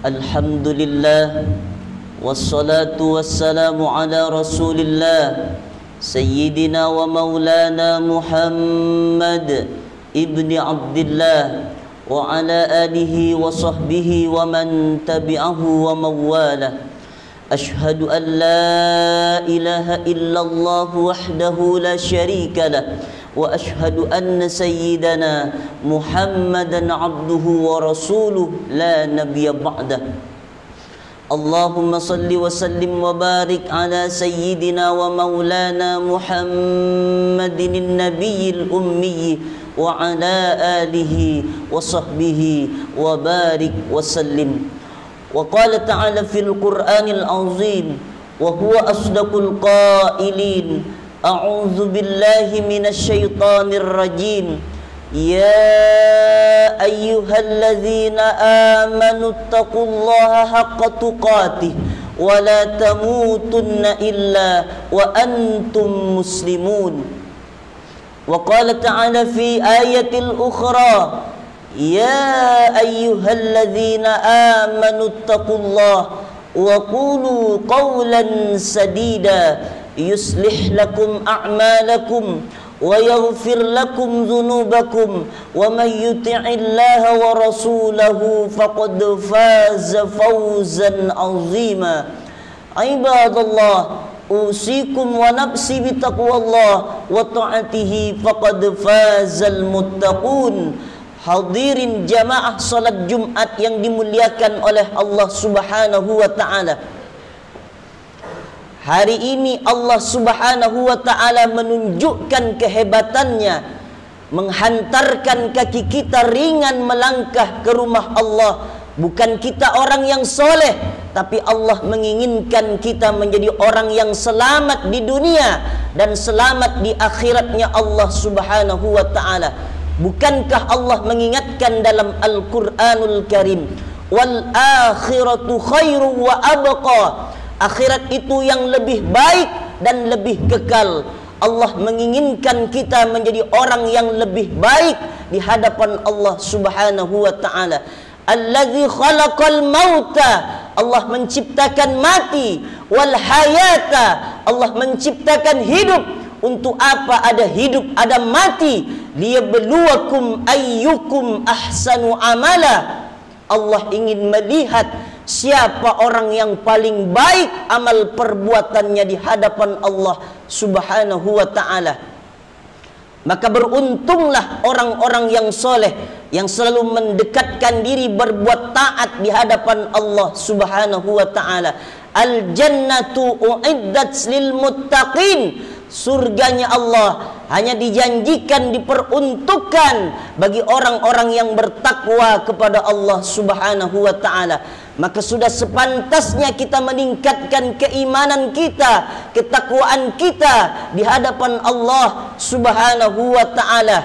Alhamdulillah, wassalatu wassalamu ala rasulillah Sayyidina wa maulana Muhammad ibni Abdillah wa ala alihi wa sahbihi wa man tabi'ahu wa mawalah. Ashhadu an la ilaha illallah wahdahu la syarika lah wa ashhadu anna sayyidana Muhammadan abduhu wa rasuluh la nabiyya ba'dah. Allahumma salli wa sallim wa barik ala sayyidina wa maulana Muhammadin nabiyil ummi wa ala alihi wa sahbihi wa barik wa sallim. Wa qala ta'ala fil Qur'anil azim wa huwa asdaqul qailin. A'udzu billahi minasy syaithanir rajim. Ya ayyuhalladzina amanu taqullaha haqqa tuqatih wa la tamutunna illa wa antum muslimun. Wa qala ta'ala fi ayatil ukhra ya ayyuhalladzina amanu taqullaha wa qulu qawlan sadida yuslih lakum a'malakum wa yaghfir lakum dhunubakum wa man yuti'illaha wa rasulahu faqad faza fawzan 'azima. Ibadallah, usikum wa nafsi bitaqwallah wa ta'atihi faqad fazal muttaqun. Hadirin jamaah salat Jumat yang dimuliakan oleh Allah Subhanahu wa taala. Hari ini Allah Subhanahu wa ta'ala menunjukkan kehebatannya, menghantarkan kaki kita ringan melangkah ke rumah Allah. Bukan kita orang yang soleh, tapi Allah menginginkan kita menjadi orang yang selamat di dunia dan selamat di akhiratnya Allah Subhanahu wa ta'ala. Bukankah Allah mengingatkan dalam Al-Quranul Karim, wal akhiratu khairu wa abqa, akhirat itu yang lebih baik dan lebih kekal. Allah menginginkan kita menjadi orang yang lebih baik di hadapan Allah Subhanahu wa ta'ala. Allazi khalaqal mauta, Allah menciptakan mati, wal hayata, Allah menciptakan hidup. Untuk apa ada hidup, ada mati? Liyabluwakum ayyukum ahsanu amala. Allah ingin melihat siapa orang yang paling baik amal perbuatannya di hadapan Allah Subhanahu wa ta'ala. Maka beruntunglah orang-orang yang soleh, yang selalu mendekatkan diri berbuat taat di hadapan Allah Subhanahu wa ta'ala. Al-jannatu u'iddat lil muttaqin. Surganya Allah hanya dijanjikan, diperuntukkan bagi orang-orang yang bertakwa kepada Allah Subhanahu wa ta'ala. Maka sudah sepantasnya kita meningkatkan keimanan kita, ketakwaan kita di hadapan Allah Subhanahu wa ta'ala.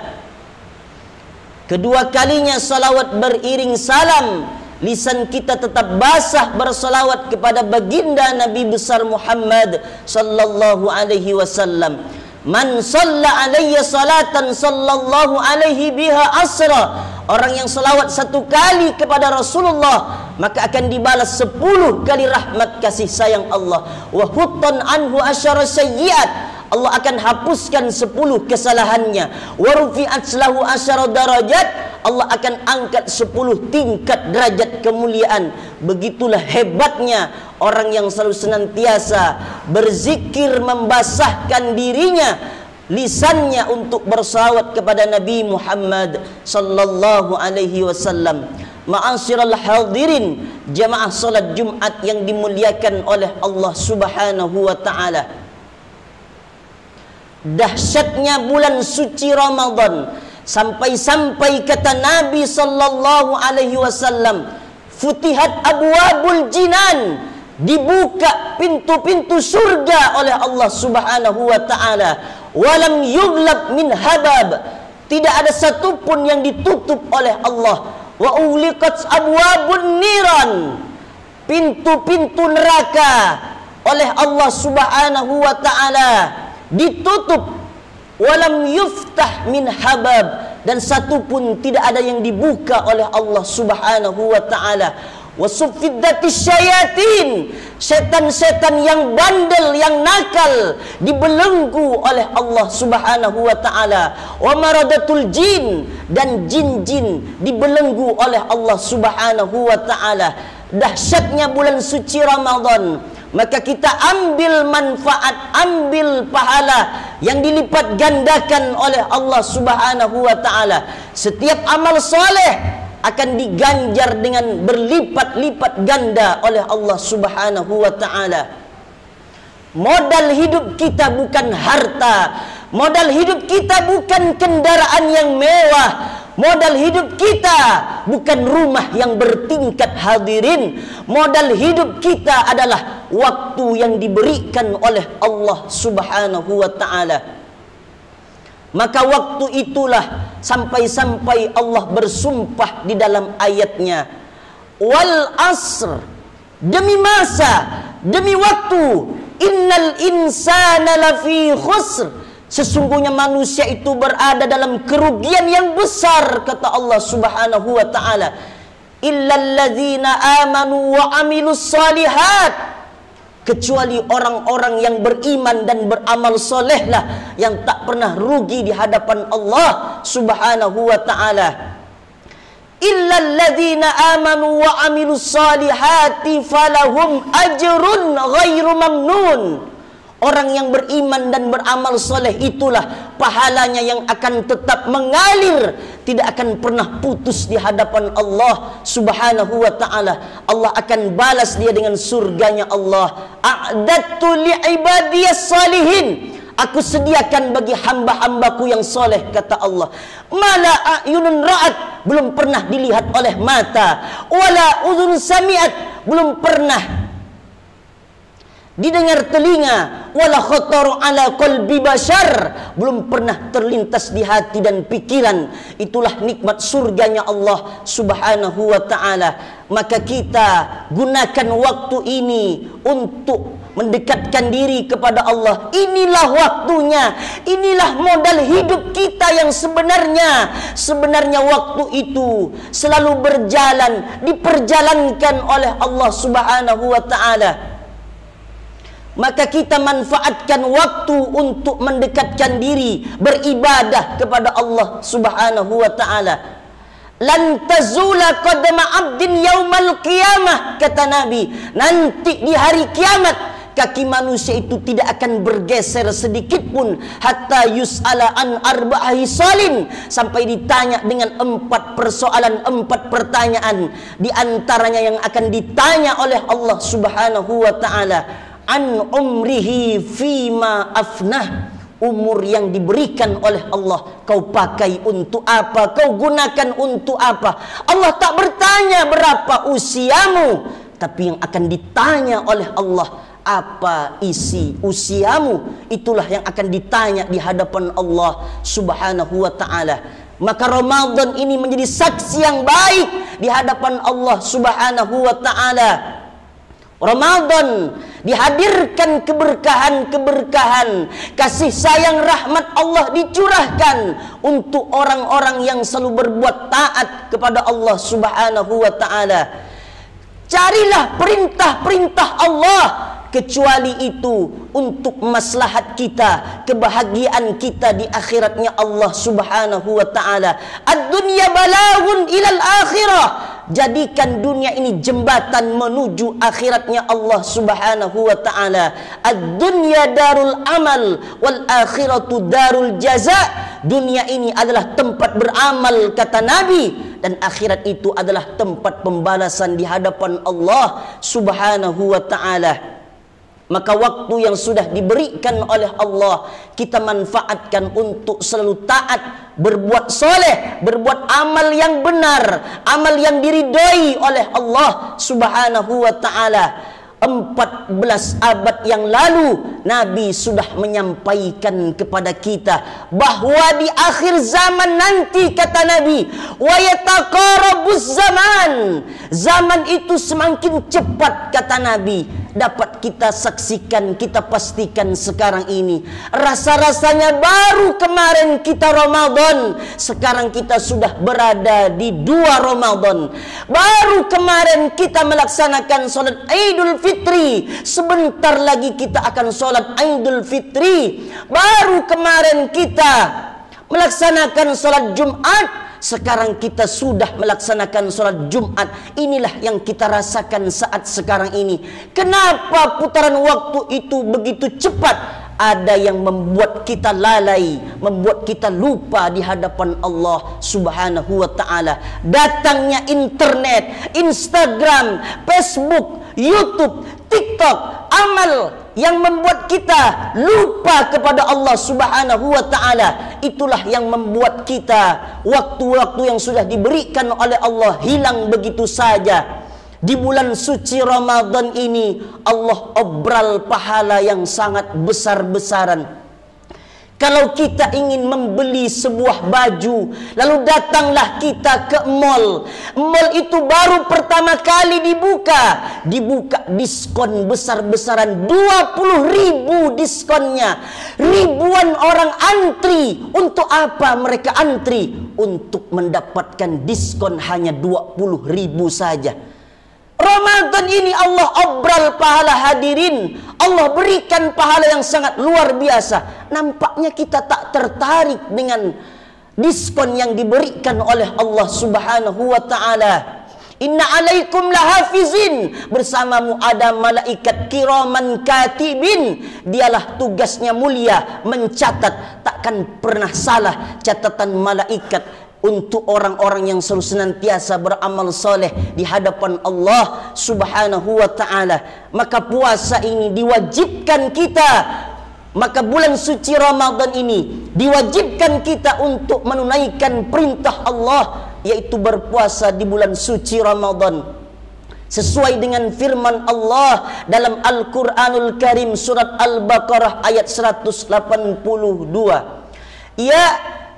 Kedua kalinya salawat beriring salam, lisan kita tetap basah bersalawat kepada baginda Nabi besar Muhammad sallallahu alaihi wasallam. Man shalla alayya salatan sallallahu alaihi biha asra. Orang yang salawat satu kali kepada Rasulullah, maka akan dibalas 10 kali rahmat kasih sayang Allah. Wa huttan anhu asyara sayyiat, Allah akan hapuskan 10 kesalahannya. Wa rufi'at lahu asyara darajat, Allah akan angkat 10 tingkat derajat kemuliaan. Begitulah hebatnya orang yang selalu senantiasa berzikir, membasahkan dirinya, lisannya untuk bersalawat kepada Nabi Muhammad sallallahu alaihi wasallam. Ma'asyiral hadirin, jamaah salat Jumat yang dimuliakan oleh Allah Subhanahu wa ta'ala. Dahsyatnya bulan suci Ramadan, sampai-sampai kata Nabi sallallahu alaihi wasallam, futihat abwabul jinan, dibuka pintu-pintu surga oleh Allah Subhanahu wa ta'ala. Walam yughlab min habab, tidak ada satupun yang ditutup oleh Allah. Wa ughliqat abwabun niran, pintu-pintu neraka oleh Allah Subhanahu wa ta'ala ditutup. Walam yuftah min habab, dan satu pun tidak ada yang dibuka oleh Allah Subhanahu wa ta'ala. wasuffidatis syayatin, setan-setan yang bandel, yang nakal dibelenggu oleh Allah Subhanahu wa taala. Wa maradatul jin, dan jin-jin dibelenggu oleh Allah Subhanahu wa taala. Dahsyatnya bulan suci Ramadan, maka kita ambil manfaat, ambil pahala yang dilipat gandakan oleh Allah Subhanahu wa taala. Setiap amal soleh akan diganjar dengan berlipat-lipat ganda oleh Allah Subhanahu wa taala. Modal hidup kita bukan harta, modal hidup kita bukan kendaraan yang mewah, modal hidup kita bukan rumah yang bertingkat, hadirin. Modal hidup kita adalah waktu yang diberikan oleh Allah Subhanahu wa taala. Maka waktu itulah sampai-sampai Allah bersumpah di dalam ayatnya, wal asr, demi masa, demi waktu, innal insana lafi khusr, sesungguhnya manusia itu berada dalam kerugian yang besar, kata Allah Subhanahu wa taala, illalladzina amanu wa amilus solihat, kecuali orang-orang yang beriman dan beramal solehlah yang tak pernah rugi di hadapan Allah Subhanahu wa taala. Illalladzina amanu wa amilus solihati falahum ajrun ghairu mamnun. Orang yang beriman dan beramal soleh itulah pahalanya yang akan tetap mengalir, tidak akan pernah putus di hadapan Allah Subhanahu wa taala. Allah akan balas dia dengan surganya Allah. A'dadtu li'ibadiyas salihin, aku sediakan bagi hamba-hambaku yang soleh, kata Allah. Mala a'yunun ra'at, belum pernah dilihat oleh mata, wala udhun sami'at, belum pernah didengar telinga, wala khatar ala qalbi bashar, belum pernah terlintas di hati dan pikiran. Itulah nikmat surganya Allah Subhanahu wa taala. Maka kita gunakan waktu ini untuk mendekatkan diri kepada Allah. Inilah waktunya, inilah modal hidup kita yang sebenarnya. Sebenarnya waktu itu selalu berjalan, diperjalankan oleh Allah Subhanahu wa taala. Maka kita manfaatkan waktu untuk mendekatkan diri, beribadah kepada Allah Subhanahu wa taala. Lan tazula qadama 'abdin yaumal qiyamah, kata Nabi, nanti di hari kiamat kaki manusia itu tidak akan bergeser sedikit pun, hatta yus'ala an arba'i salin, sampai ditanya dengan 4 persoalan, 4 pertanyaan. Di antaranya yang akan ditanya oleh Allah Subhanahu wa taala, an umrihi fima afnah, umur yang diberikan oleh Allah kau pakai untuk apa, kau gunakan untuk apa. Allah tak bertanya berapa usiamu, tapi yang akan ditanya oleh Allah, apa isi usiamu, itulah yang akan ditanya di hadapan Allah Subhanahu wa taala. Maka Ramadan ini menjadi saksi yang baik di hadapan Allah Subhanahu wa taala. Ramadan dihadirkan keberkahan-keberkahan, kasih sayang rahmat Allah dicurahkan untuk orang-orang yang selalu berbuat taat kepada Allah Subhanahu wa taala. Carilah perintah-perintah Allah, kecuali itu untuk maslahat kita, kebahagiaan kita di akhiratnya Allah Subhanahu wa taala. Ad-dunya balaghun ilal akhirah, jadikan dunia ini jembatan menuju akhiratnya Allah Subhanahu wa taala. Ad-dunya darul amal wal akhiratu darul jaza. Dunia ini adalah tempat beramal, kata Nabi, dan akhirat itu adalah tempat pembalasan di hadapan Allah Subhanahu wa taala. Maka waktu yang sudah diberikan oleh Allah kita manfaatkan untuk selalu taat, berbuat soleh, berbuat amal yang benar, amal yang diridhoi oleh Allah Subhanahu wa taala. 14 abad yang lalu Nabi sudah menyampaikan kepada kita bahwa di akhir zaman nanti, kata Nabi, wa yataqarabuz zaman, zaman itu semakin cepat, kata Nabi, dapat kita saksikan, kita pastikan sekarang ini. Rasa-rasanya baru kemarin kita Ramadan, sekarang kita sudah berada di 2 Ramadan. Baru kemarin kita melaksanakan solat Idul Fitri, sebentar lagi kita akan solat Idul Fitri. Baru kemarin kita melaksanakan solat Jumat, sekarang kita sudah melaksanakan sholat Jumat. Inilah yang kita rasakan saat sekarang ini. Kenapa putaran waktu itu begitu cepat? Ada yang membuat kita lalai, membuat kita lupa di hadapan Allah Subhanahu wa ta'ala. Datangnya internet, Instagram, Facebook, YouTube, TikTok, amal yang membuat kita lupa kepada Allah Subhanahu wa ta'ala. Itulah yang membuat kita waktu-waktu yang sudah diberikan oleh Allah hilang begitu saja. Di bulan suci Ramadan ini Allah obral pahala yang sangat besar-besaran. Kalau kita ingin membeli sebuah baju, lalu datanglah kita ke mall. Mall itu baru pertama kali dibuka diskon besar-besaran, 20.000 diskonnya. Ribuan orang antri. Untuk apa mereka antri? Untuk mendapatkan diskon hanya 20.000 saja. Ramadan ini Allah obral pahala hadirin. Allah berikan pahala yang sangat luar biasa. Nampaknya kita tak tertarik dengan diskon yang diberikan oleh Allah Subhanahu wa ta'ala. Inna alaikum lahafizin, bersamamu ada malaikat kiraman katibin. Dialah tugasnya mulia, mencatat. Takkan pernah salah catatan malaikat untuk orang-orang yang selalu senantiasa beramal soleh di hadapan Allah Subhanahu wa ta'ala. Maka puasa ini diwajibkan kita, maka bulan suci Ramadan ini diwajibkan kita untuk menunaikan perintah Allah, yaitu berpuasa di bulan suci Ramadan. Sesuai dengan firman Allah dalam Al-Quranul Karim surat Al-Baqarah ayat 182.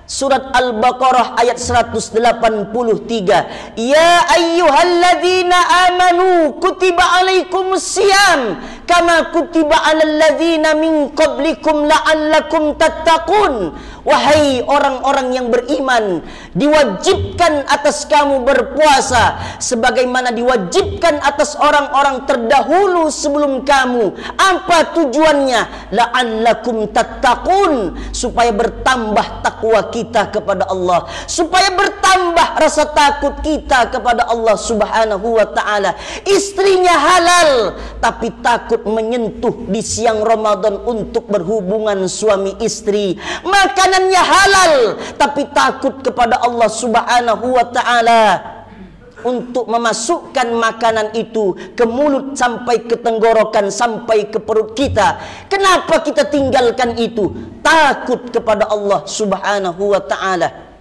Surat Al-Baqarah ayat 183. Ya ayyuhalladzina amanu kutiba alaikumusiyam kama kutiba alal ladzina min qablikum la'allakum tattaqun. Wahai orang-orang yang beriman, diwajibkan atas kamu berpuasa sebagaimana diwajibkan atas orang-orang terdahulu sebelum kamu. Apa tujuannya? La'allakum tattaqun, supaya bertambah takwa kita kepada Allah, supaya bertambah rasa takut kita kepada Allah Subhanahu wa ta'ala. Istrinya halal tapi takut menyentuh di siang Ramadan untuk berhubungan suami istri. Makanannya halal tapi takut kepada Allah Subhanahu wa ta'ala untuk memasukkan makanan itu ke mulut sampai ke tenggorokan, sampai ke perut kita. Kenapa kita tinggalkan itu? Takut kepada Allah Subhanahu wa ta'ala.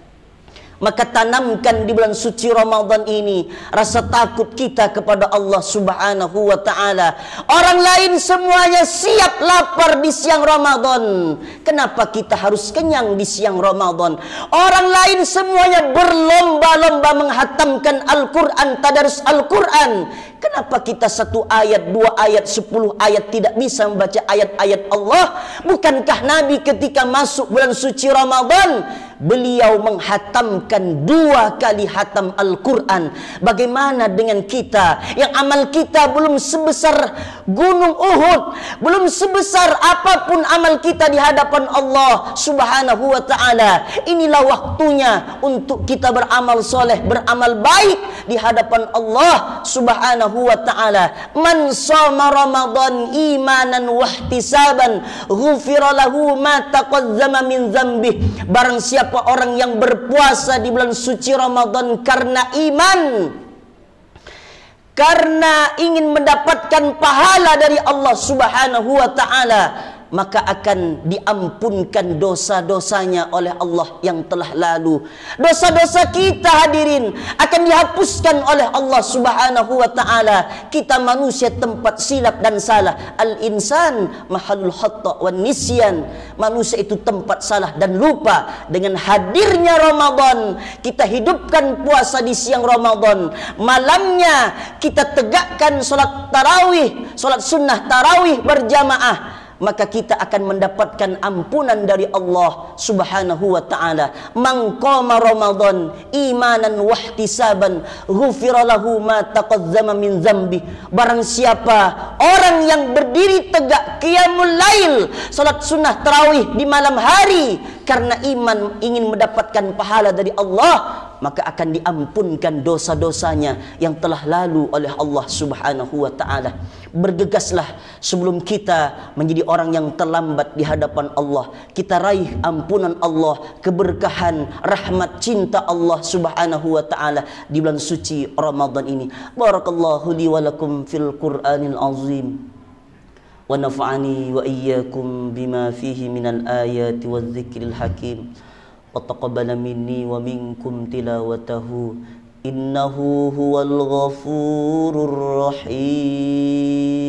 Maka tanamkan di bulan suci Ramadan ini rasa takut kita kepada Allah Subhanahu wa ta'ala. Orang lain semuanya siap lapar di siang Ramadan. Kenapa kita harus kenyang di siang Ramadan? Orang lain semuanya berlomba-lomba menghatamkan Al-Quran, tadarus Al-Quran. Kenapa kita 1 ayat, 2 ayat, 10 ayat tidak bisa membaca ayat-ayat Allah? Bukankah Nabi ketika masuk bulan suci Ramadan, beliau menghatamkan 2 kali hatam Al-Quran? Bagaimana dengan kita yang amal kita belum sebesar gunung Uhud, belum sebesar apapun amal kita di hadapan Allah Subhanahu wa ta'ala? Inilah waktunya untuk kita beramal soleh, beramal baik di hadapan Allah Subhanahu wa ta'ala. Man shoma Ramadan imanan wahtisaban ghufira lahu ma taqaddama min dzambih. Barang siapa orang yang berpuasa di bulan suci Ramadan karena iman, karena ingin mendapatkan pahala dari Allah Subhanahu wa ta'ala, maka akan diampunkan dosa-dosanya oleh Allah yang telah lalu. Dosa-dosa kita hadirin akan dihapuskan oleh Allah Subhanahu wa taala. Kita manusia tempat silap dan salah. Al-insan mahalul khata' wan nisyan. Manusia itu tempat salah dan lupa. Dengan hadirnya Ramadan, kita hidupkan puasa di siang Ramadan. Malamnya kita tegakkan salat tarawih, salat sunnah tarawih berjamaah, maka kita akan mendapatkan ampunan dari Allah Subhanahu wa taala. Man qama Ramadan imanan wa ihtisaban ghufira lahu ma taqaddama min dzambi. Barang siapa orang yang berdiri tegak qiyamul lail, salat sunnah tarawih di malam hari karena iman ingin mendapatkan pahala dari Allah, maka akan diampunkan dosa-dosanya yang telah lalu oleh Allah Subhanahu wa taala. Bergegaslah sebelum kita menjadi orang yang terlambat di hadapan Allah. Kita raih ampunan Allah, keberkahan, rahmat, cinta Allah Subhanahu wa taala di bulan suci Ramadan ini. Barakallahu li wa lakum fil Qur'anil azim. Wa nafa'ani wa iyyakum bima fihi minal ayati wadh-dhikril hakim. Wa taqabbala minni wa minkum tilawatahu. Innahu huwal ghafurur rahim.